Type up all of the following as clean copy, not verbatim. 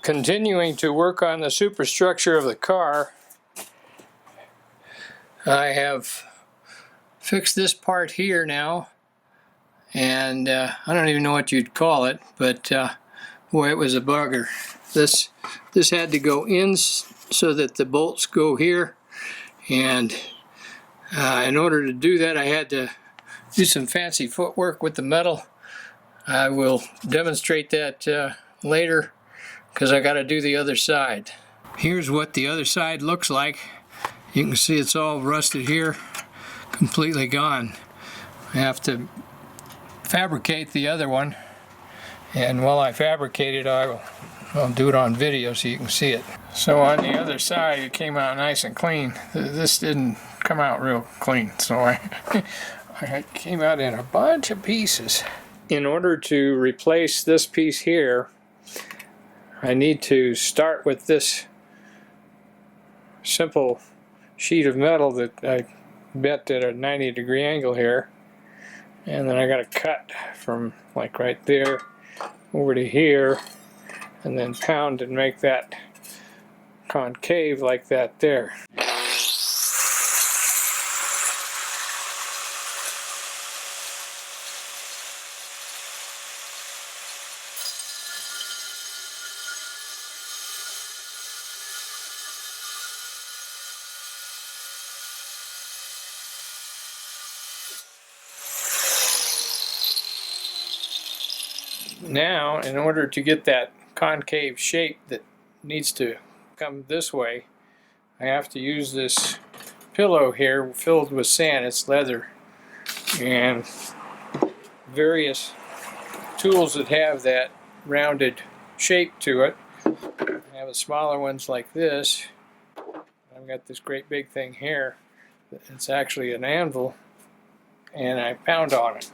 Continuing to work on the superstructure of the car, I have fixed this part here now, and I don't even know what you'd call it, but boy, it was a bugger. This had to go in so that the bolts go here, and in order to do that I had to do some fancy footwork with the metal. I will demonstrate that later, because I got to do the other side. Here's what the other side looks like. You can see it's all rusted here, completely gone. I have to fabricate the other one, and while I fabricate it I'll do it on video so you can see it. So on the other side it came out nice and clean. This didn't come out real clean, so it came out in a bunch of pieces. In order to replace this piece here, I need to start with this simple sheet of metal that I bent at a 90-degree angle here, and then I got to cut from like right there over to here, and then pound and make that concave like that there. Now, in order to get that concave shape that needs to come this way, I have to use this pillow here filled with sand. It's leather, and various tools that have that rounded shape to it. I have the smaller ones like this. I've got this great big thing here. It's actually an anvil, and I pound on it.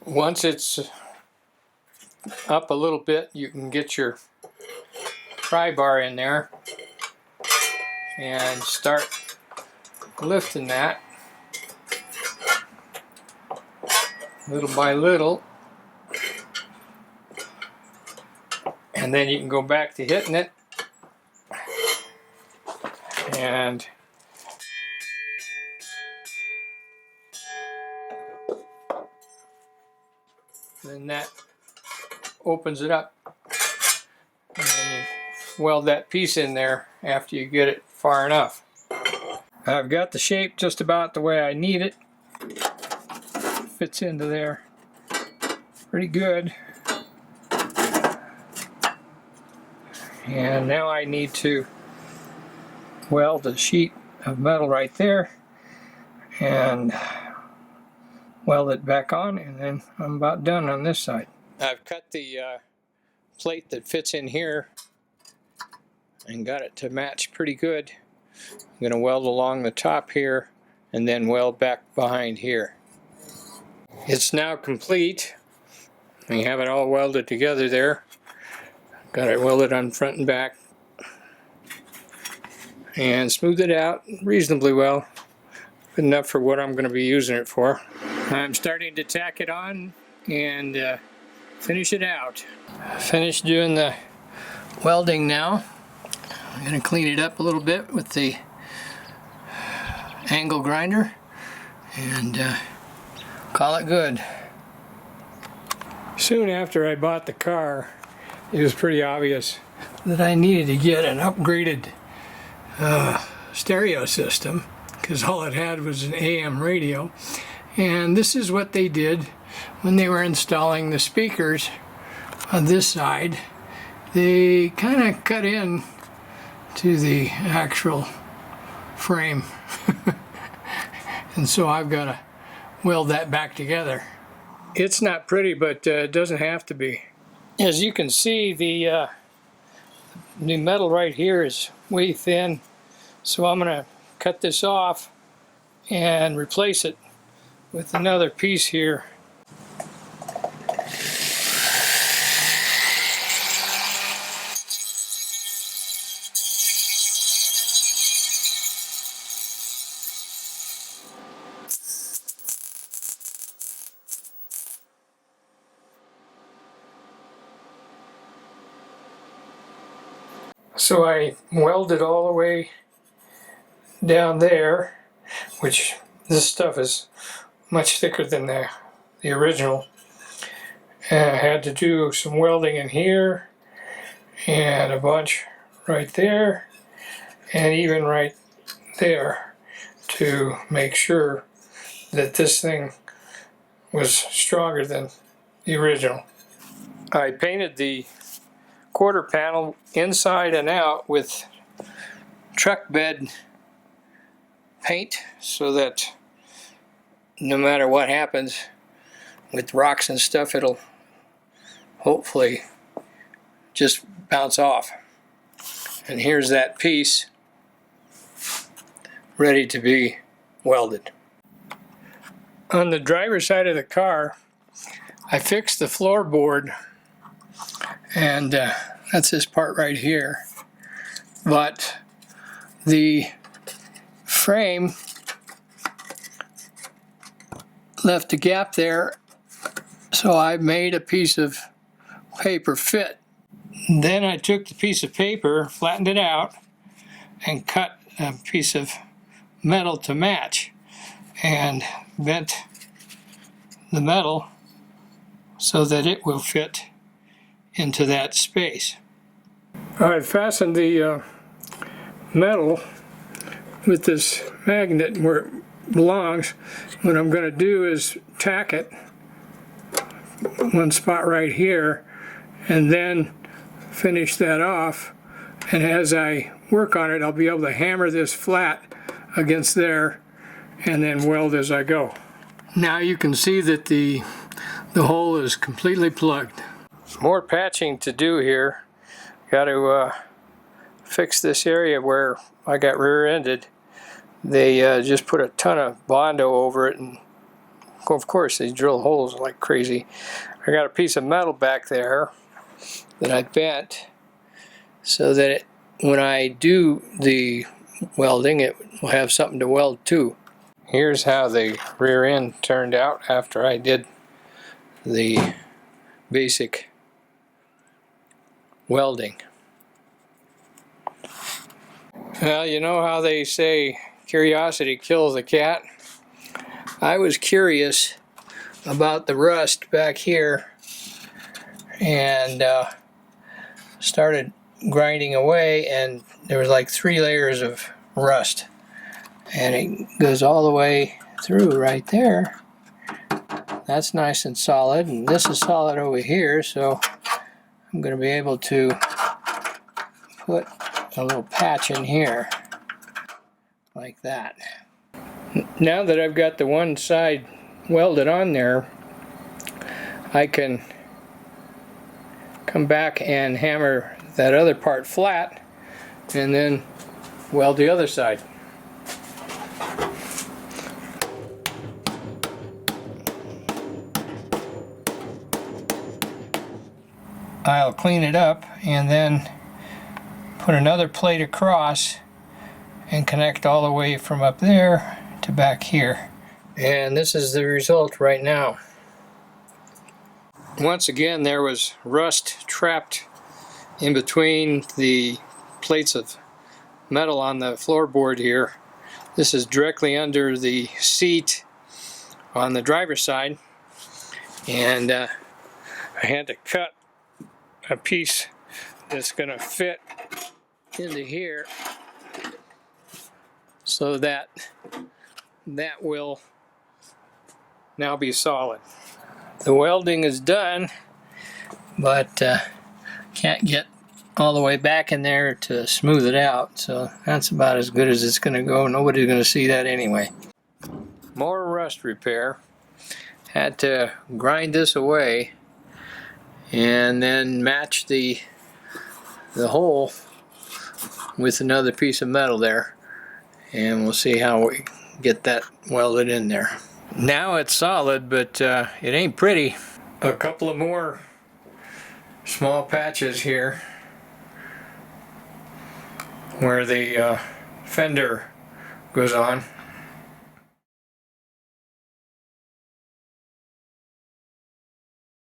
Once it's up a little bit, you can get your pry bar in there and start lifting that little by little, and then you can go back to hitting it, and then that opens it up, and then you weld that piece in there after you get it far enough. I've got the shape just about the way I need it. Fits into there pretty good. And now I need to weld a sheet of metal right there and weld it back on, and then I'm about done on this side. I've cut the plate that fits in here and got it to match pretty good. I'm going to weld along the top here and then weld back behind here. It's now complete. We have it all welded together there. Got it welded on front and back and smoothed it out reasonably well. Good enough for what I'm going to be using it for. I'm starting to tack it on and finish it out. Finished doing the welding now. I'm going to clean it up a little bit with the angle grinder and call it good. Soon after I bought the car, it was pretty obvious that I needed to get an upgraded stereo system, because all it had was an AM radio. And this is what they did when they were installing the speakers on this side. They kind of cut in to the actual frame. And so I've got to weld that back together. It's not pretty, but it doesn't have to be. As you can see, the metal right here is way thin, so I'm going to cut this off and replace it with another piece here. So I welded all the way down there, which this stuff is much thicker than the original. And I had to do some welding in here and a bunch right there and even right there to make sure that this thing was stronger than the original. I painted the quarter panel inside and out with truck bed paint so that no matter what happens with rocks and stuff, it'll hopefully just bounce off. And here's that piece ready to be welded. On the driver's side of the car, I fixed the floorboard, and that's this part right here. But the frame left a gap there, so I made a piece of paper fit. Then I took the piece of paper, flattened it out, and cut a piece of metal to match, and bent the metal so that it will fit into that space. I've fastened the metal with this magnet where it belongs. What I'm going to do is tack it one spot right here and then finish that off, and as I work on it I'll be able to hammer this flat against there and then weld as I go. Now you can see that the hole is completely plugged. More patching to do here. Got to fix this area where I got rear-ended. They just put a ton of Bondo over it, and of course they drill holes like crazy. I got a piece of metal back there that I bent so that when I do the welding it will have something to weld to. Here's how the rear end turned out after I did the basic welding. Well, you know how they say curiosity kills the cat? I was curious about the rust back here and started grinding away, and there was like 3 layers of rust, and it goes all the way through right there. That's nice and solid, and this is solid over here, so I'm going to be able to put a little patch in here like that. Now that I've got the one side welded on there, I can come back and hammer that other part flat and then weld the other side. I'll clean it up and then put another plate across and connect all the way from up there to back here. And this is the result right now. Once again, there was rust trapped in between the plates of metal on the floorboard here. This is directly under the seat on the driver's side, and I had to cut a piece that's going to fit into here so that that will now be solid. The welding is done, but can't get all the way back in there to smooth it out, so that's about as good as it's going to go. Nobody's going to see that anyway. More rust repair. Had to grind this away and then match the hole with another piece of metal there, and we'll see how we get that welded in there. Now it's solid, but it ain't pretty. A couple of more small patches here where the fender goes on.